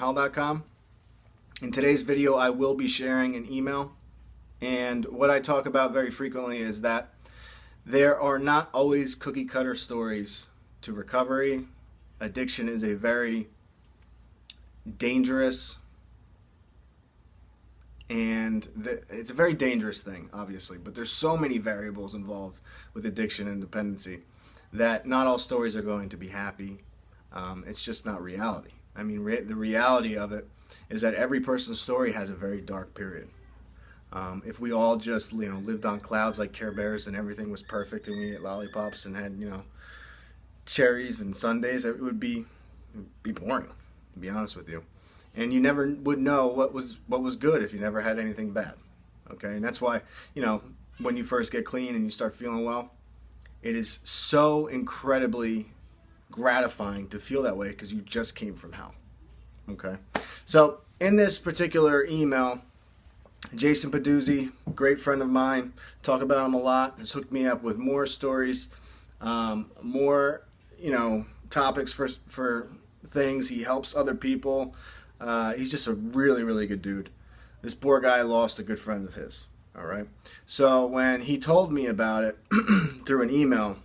Hal.com. In today's video, I will be sharing an email, and what I talk about very frequently is that there are not always cookie cutter stories to recovery. Addiction is a very dangerous it's a very dangerous thing, obviously, but there's so many variables involved with addiction and dependency that not all stories are going to be happy. It's just not reality. I mean, the reality of it is that every person's story has a very dark period. If we all just lived on clouds like Care Bears and everything was perfect and we ate lollipops and had cherries and sundaes, it would be boring, to be honest with you. And you never would know what was good if you never had anything bad. Okay, and that's why when you first get clean and you start feeling well, it is so incredibly gratifying to feel that way because you just came from hell. Okay, so in this particular email, Jason Peduzzi, great friend of mine, talk about him a lot, has hooked me up with more stories, more topics for things. He helps other people. He's just a really, really good dude. This poor guy lost a good friend of his. All right. So when he told me about it through an email,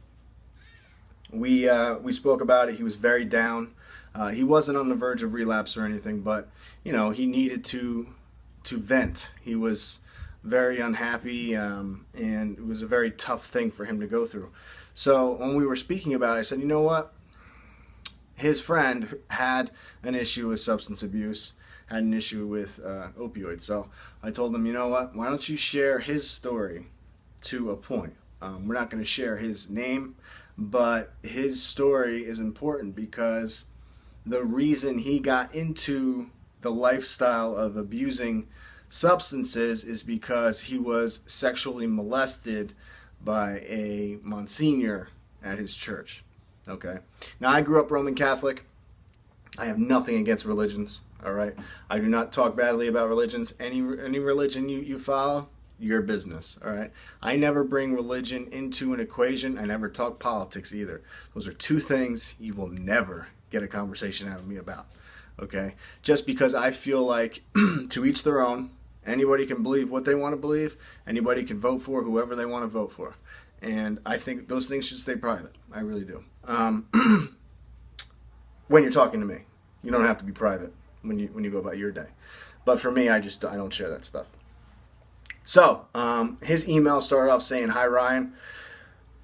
we spoke about it. He was very down. He wasn't on the verge of relapse or anything, but he needed to vent. He was very unhappy, and it was a very tough thing for him to go through. So when we were speaking about it, I said, you know what? His friend had an issue with substance abuse, had an issue with opioids. So I told him, you know what? Why don't you share his story to a point? We're not going to share his name, but his story is important because the reason he got into the lifestyle of abusing substances is because he was sexually molested by a Monsignor at his church. Okay. Now, I grew up Roman Catholic. I have nothing against religions. All right. I do not talk badly about religions. Any religion you follow, your business. All right. I never bring religion into an equation. I never talk politics either. Those are two things you will never get a conversation out of me about. Okay. Just because I feel like to each their own. Anybody can believe what they want to believe. Anybody can vote for whoever they want to vote for. And I think those things should stay private. I really do. When you're talking to me, you don't have to be private when you go about your day. But for me, I don't share that stuff. So his email started off saying, "Hi Ryan,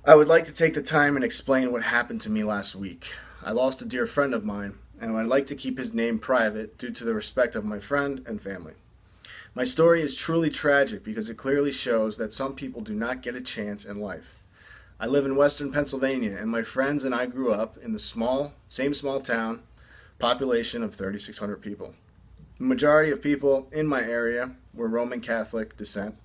I would like to take the time and explain what happened to me last week. I lost a dear friend of mine, and I'd like to keep his name private due to the respect of my friend and family. My story is truly tragic because it clearly shows that some people do not get a chance in life. I live in western Pennsylvania, and my friends and I grew up in the same small town, population of 3,600 people. The majority of people in my area were Roman Catholic descent,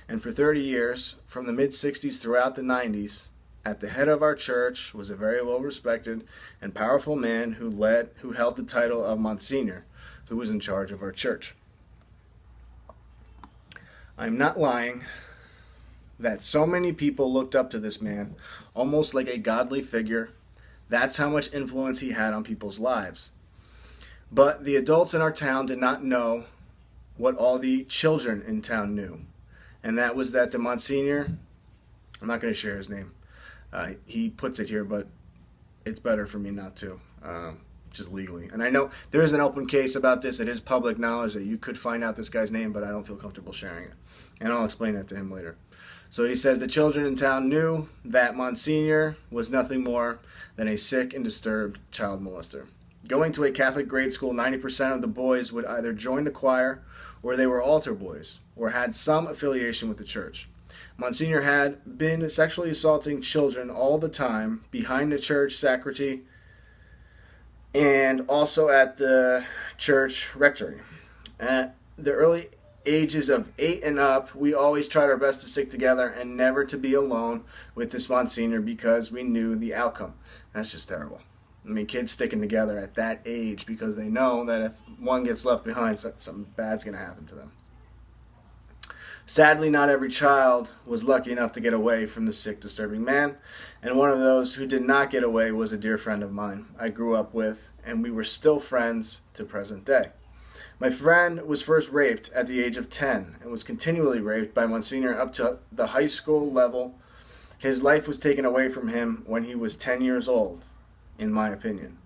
and for 30 years, from the mid-60s throughout the 90s, at the head of our church was a very well-respected and powerful man who held the title of Monsignor, who was in charge of our church. I'm not lying that so many people looked up to this man, almost like a godly figure. That's how much influence he had on people's lives. But the adults in our town did not know what all the children in town knew. And that was that the Monsignor, I'm not going to share his name. He puts it here, but it's better for me not to, just legally. And I know there is an open case about this. It is public knowledge that you could find out this guy's name, but I don't feel comfortable sharing it. And I'll explain that to him later. So he says the children in town knew that Monsignor was nothing more than a sick and disturbed child molester. Going to a Catholic grade school, 90% of the boys would either join the choir or they were altar boys or had some affiliation with the church. Monsignor had been sexually assaulting children all the time behind the church sacristy and also at the church rectory. At the early ages of 8 and up, we always tried our best to stick together and never to be alone with this Monsignor because we knew the outcome. That's just terrible. I mean, kids sticking together at that age because they know that if one gets left behind, something bad's going to happen to them. Sadly, not every child was lucky enough to get away from the sick, disturbing man, and one of those who did not get away was a dear friend of mine I grew up with, and we were still friends to present day. My friend was first raped at the age of 10 and was continually raped by Monsignor up to the high school level. His life was taken away from him when he was 10 years old, in my opinion.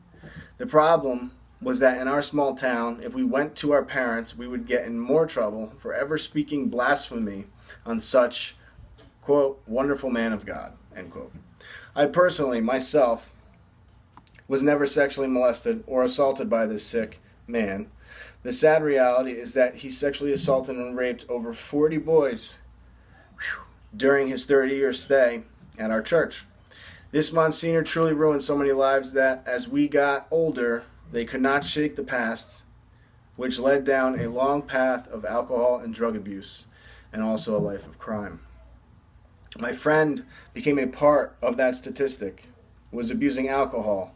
The problem was that in our small town, if we went to our parents, we would get in more trouble for ever speaking blasphemy on such, quote, wonderful man of God, end quote. I personally, myself, was never sexually molested or assaulted by this sick man. The sad reality is that he sexually assaulted and raped over 40 boys during his 30-year stay at our church. This Monsignor truly ruined so many lives that as we got older, they could not shake the past, which led down a long path of alcohol and drug abuse, and also a life of crime. My friend became a part of that statistic, was abusing alcohol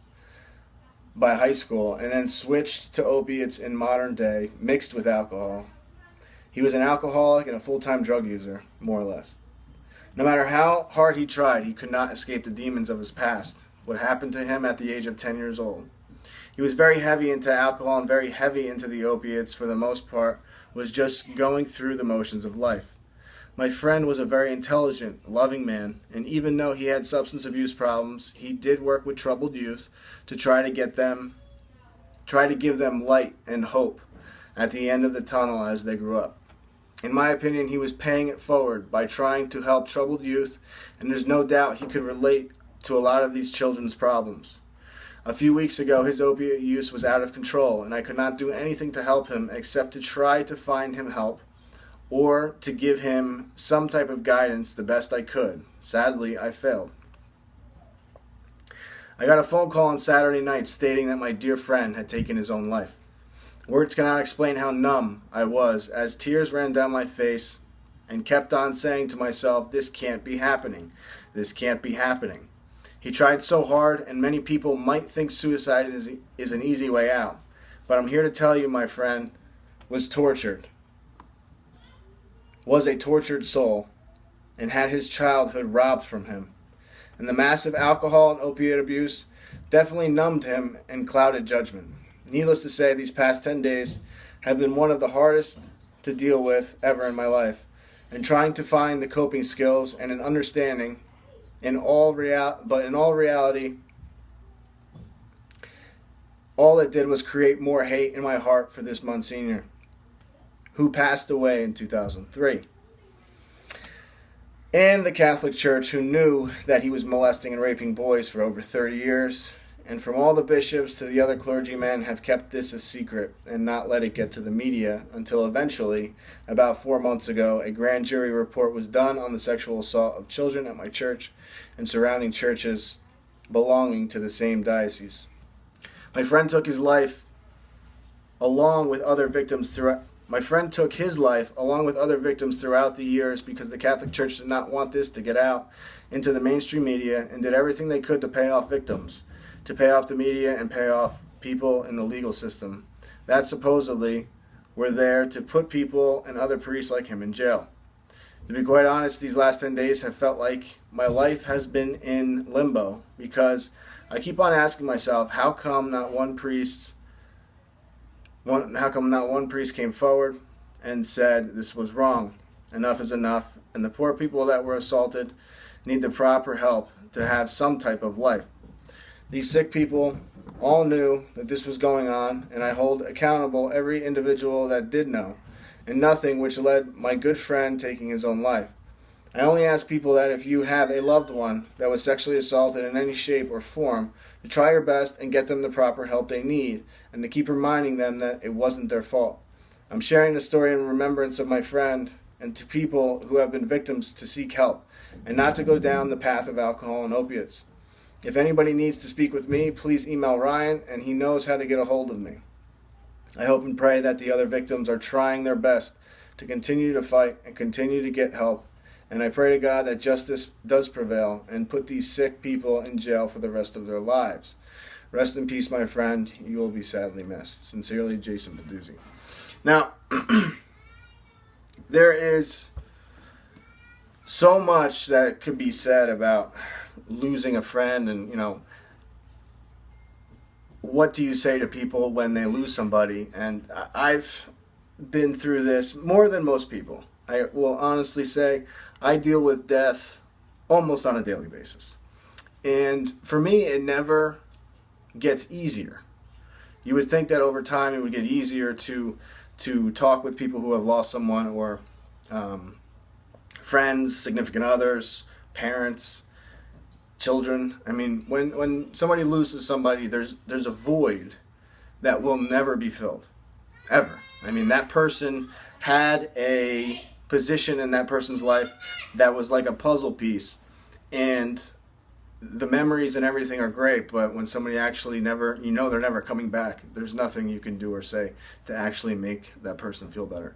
by high school, and then switched to opiates in modern day, mixed with alcohol. He was an alcoholic and a full-time drug user, more or less. No matter how hard he tried, he could not escape the demons of his past, what happened to him at the age of 10 years old. He was very heavy into alcohol and very heavy into the opiates for the most part, was just going through the motions of life. My friend was a very intelligent, loving man, and even though he had substance abuse problems, he did work with troubled youth to try to give them light and hope at the end of the tunnel as they grew up. In my opinion, he was paying it forward by trying to help troubled youth, and there's no doubt he could relate to a lot of these children's problems. A few weeks ago, his opiate use was out of control, and I could not do anything to help him except to try to find him help or to give him some type of guidance the best I could. Sadly, I failed. I got a phone call on Saturday night stating that my dear friend had taken his own life. Words cannot explain how numb I was as tears ran down my face and kept on saying to myself, this can't be happening. This can't be happening. He tried so hard, and many people might think suicide is an easy way out. But I'm here to tell you, my friend was a tortured soul, and had his childhood robbed from him. And the massive alcohol and opiate abuse definitely numbed him and clouded judgment. Needless to say, these past 10 days have been one of the hardest to deal with ever in my life, and trying to find the coping skills and an understanding in all reality, all it did was create more hate in my heart for this Monsignor, who passed away in 2003. And the Catholic Church, who knew that he was molesting and raping boys for over 30 years, and from all the bishops to the other clergymen have kept this a secret and not let it get to the media until eventually, about 4 months ago, a grand jury report was done on the sexual assault of children at my church and surrounding churches belonging to the same diocese. My friend took his life along with other victims throughout the years because the Catholic Church did not want this to get out into the mainstream media and did everything they could to pay off victims, to pay off the media and pay off people in the legal system that supposedly were there to put people and other priests like him in jail. To be quite honest, these last 10 days have felt like my life has been in limbo because I keep on asking myself, how come not one priest came forward and said this was wrong? Enough is enough, and the poor people that were assaulted need the proper help to have some type of life. These sick people all knew that this was going on, and I hold accountable every individual that did know, and nothing which led my good friend taking his own life. I only ask people that if you have a loved one that was sexually assaulted in any shape or form, to try your best and get them the proper help they need, and to keep reminding them that it wasn't their fault. I'm sharing the story in remembrance of my friend and to people who have been victims to seek help, and not to go down the path of alcohol and opiates. If anybody needs to speak with me, please email Ryan, and he knows how to get a hold of me. I hope and pray that the other victims are trying their best to continue to fight and continue to get help. And I pray to God that justice does prevail and put these sick people in jail for the rest of their lives. Rest in peace, my friend. You will be sadly missed. Sincerely, Jason Peduzzi. Now, there is so much that could be said about losing a friend, and what do you say to people when they lose somebody? And I've been through this more than most people. I will honestly say I deal with death almost on a daily basis. And for me, it never gets easier. You would think that over time it would get easier to talk with people who have lost someone, or friends, significant others, parents, children. I mean, when somebody loses somebody, there's a void that will never be filled, ever. I mean, that person had a position in that person's life that was like a puzzle piece, and the memories and everything are great, but when somebody actually never, they're never coming back, there's nothing you can do or say to actually make that person feel better.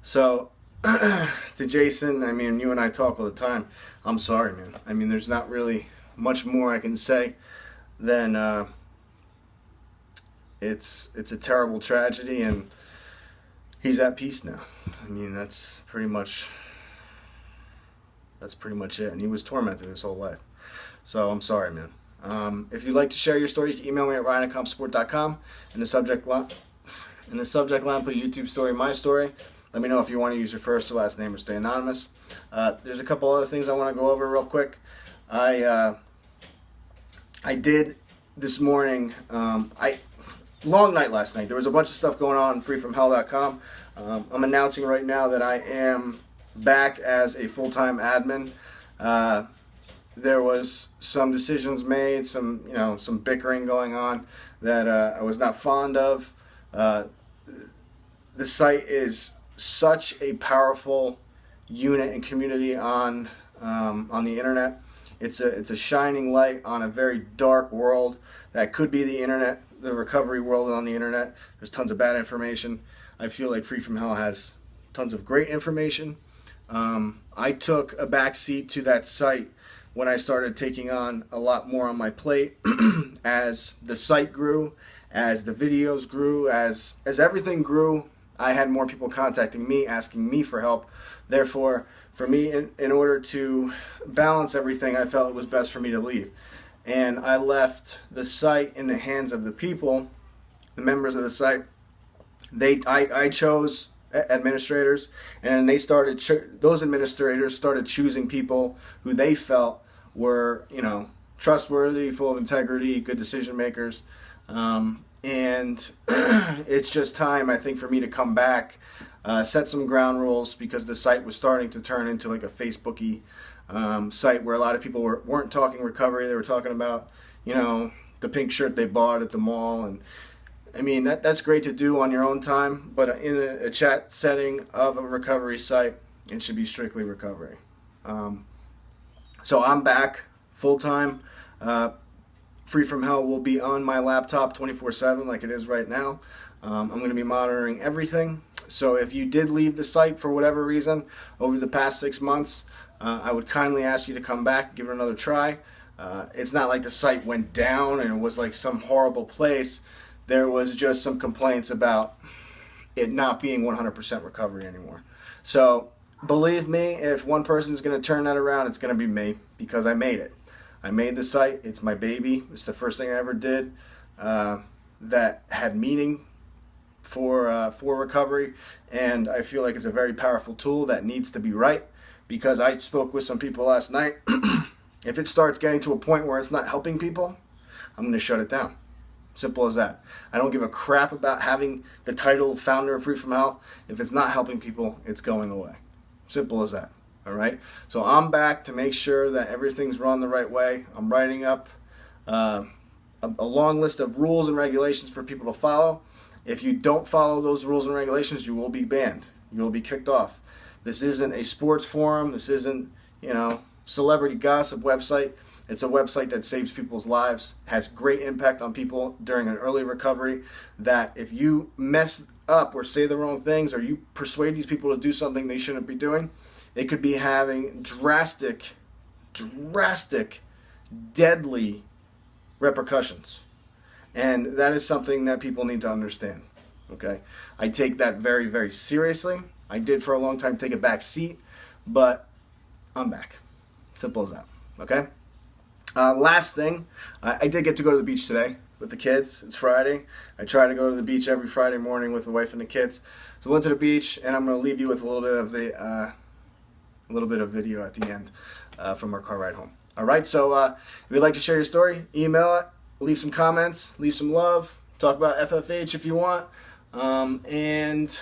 So to Jason, I mean, you and I talk all the time. I'm sorry, man. I mean, there's not really much more I can say than it's a terrible tragedy, and he's at peace now. I mean, that's pretty much it. And he was tormented his whole life. So I'm sorry, man. If you'd like to share your story, you can email me at ryan@compsport.com. In the subject line, put YouTube story, my story. Let me know if you want to use your first or last name or stay anonymous. There's a couple other things I want to go over real quick. I did this morning. Long night last night. There was a bunch of stuff going on freefromhell.com. I'm announcing right now that I am back as a full-time admin. There was some decisions made, some bickering going on that I was not fond of. The site is such a powerful unit and community on the internet. It's a shining light on a very dark world that could be the internet, the recovery world on the internet. There's tons of bad information. I feel like Free From Hell has tons of great information. I took a back seat to that site when I started taking on a lot more on my plate as the site grew, as the videos grew, as everything grew. I had more people contacting me, asking me for help. Therefore, for me, in order to balance everything, I felt it was best for me to leave. And I left the site in the hands of the people, the members of the site. I chose administrators, and they started. Those administrators started choosing people who they felt were, trustworthy, full of integrity, good decision makers. And it's just time, I think, for me to come back, set some ground rules, because the site was starting to turn into like a Facebooky site where a lot of people weren't talking recovery. They were talking about, the pink shirt they bought at the mall. And I mean, that's great to do on your own time, but in a chat setting of a recovery site, it should be strictly recovery. So I'm back full-time. Free From Hell will be on my laptop 24/7 like it is right now. I'm going to be monitoring everything. So if you did leave the site for whatever reason over the past 6 months, I would kindly ask you to come back, give it another try. It's not like the site went down and it was like some horrible place. There was just some complaints about it not being 100% recovery anymore. So believe me, if one person is going to turn that around, it's going to be me, because I made it. I made the site. It's my baby. It's the first thing I ever did that had meaning for recovery, and I feel like it's a very powerful tool that needs to be right, because I spoke with some people last night. If it starts getting to a point where it's not helping people, I'm going to shut it down. Simple as that. I don't give a crap about having the title founder of Free From Hell. If it's not helping people, it's going away. Simple as that. All right. So I'm back to make sure that everything's run the right way. I'm writing up a long list of rules and regulations for people to follow. If you don't follow those rules and regulations, you will be banned. You will be kicked off. This isn't a sports forum. This isn't, celebrity gossip website. It's a website that saves people's lives, has great impact on people during an early recovery, that if you mess up or say the wrong things, or you persuade these people to do something they shouldn't be doing, it could be having drastic, deadly repercussions. And that is something that people need to understand. Okay? I take that very, very seriously. I did for a long time take a back seat, but I'm back. Simple as that. Okay? Last thing, I did get to go to the beach today with the kids. It's Friday. I try to go to the beach every Friday morning with my wife and the kids. So I went to the beach, and I'm going to leave you with a little bit of video at the end from our car ride home. All right, so if you'd like to share your story, email it, leave some comments, leave some love, talk about FFH if you want, and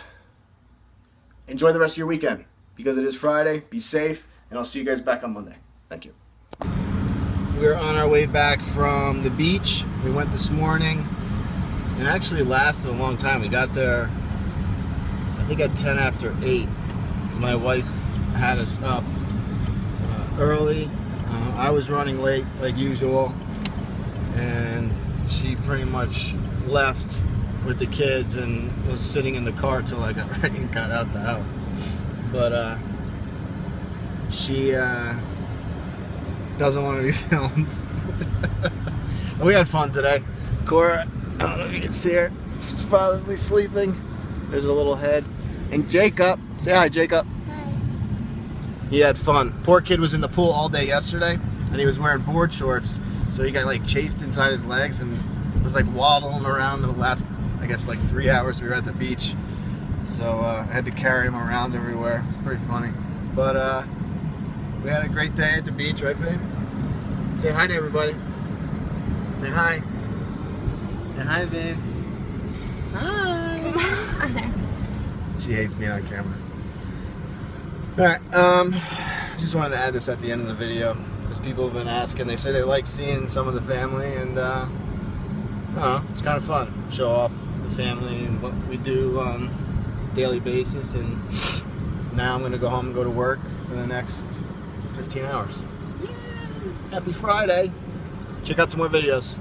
enjoy the rest of your weekend because it is Friday. Be safe, and I'll see you guys back on Monday. Thank you. We're on our way back from the beach. We went this morning, and actually lasted a long time. We got there, I think at 10 after 8. My wife had us up early. I was running late like usual, and she pretty much left with the kids and was sitting in the car till I got ready and got out the house. But she doesn't want to be filmed. We had fun today. Cora, I don't know if you can see her. She's probably sleeping. There's a little head. And Jacob, say hi, Jacob. Hi. He had fun. Poor kid was in the pool all day yesterday, and he was wearing board shorts, so he got like chafed inside his legs and was like waddling around the last, I guess, like 3 hours we were at the beach. So I had to carry him around everywhere. It was pretty funny. But we had a great day at the beach, right, babe? Say hi to everybody. Say hi. Say hi, babe. Hi. Come on. She hates being on camera. Alright, just wanted to add this at the end of the video because people have been asking. They say they like seeing some of the family, and I don't know, it's kind of fun. Show off the family and what we do on a daily basis. And now I'm going to go home and go to work for the next 15 hours. Yay! Happy Friday. Check out some more videos.